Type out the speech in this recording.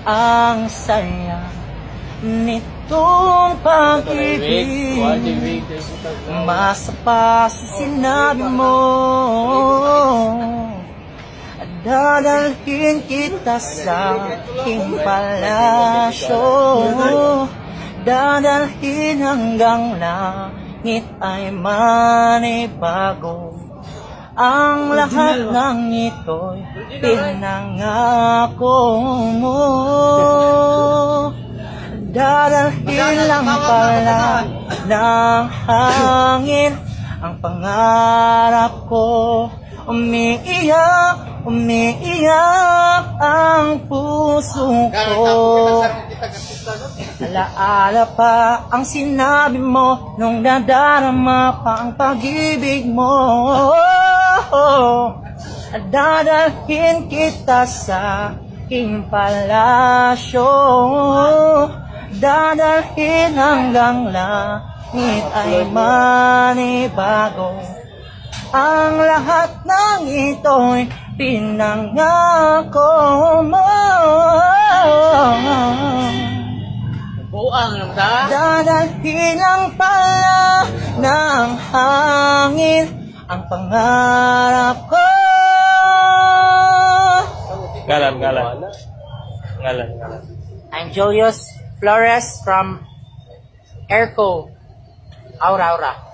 ang saya nitong pag-ibig. Masa pa sa sinabi mo, dadalhin kita sa aking palasyo, dadalhin hanggang langit ay manibago. Ang lahat ng ito'y pinangako mo. Dadalhin lang pala ng hangin ang pangarap ko. Umiiyak, umiiyak ang puso ko. Alaala pa ang sinabi mo nung nadarama pa ang pag-ibig mo. Dadalhin kita sa aking palasyo, dadalhin hanggang langit ay manibago. Ang lahat ng ito'y pinangako mo. Buang lang ta. Dadalhin lang pala ng hangin ang pangarap ko. Ngalan. I'm Julius Flores from Airco, Aura.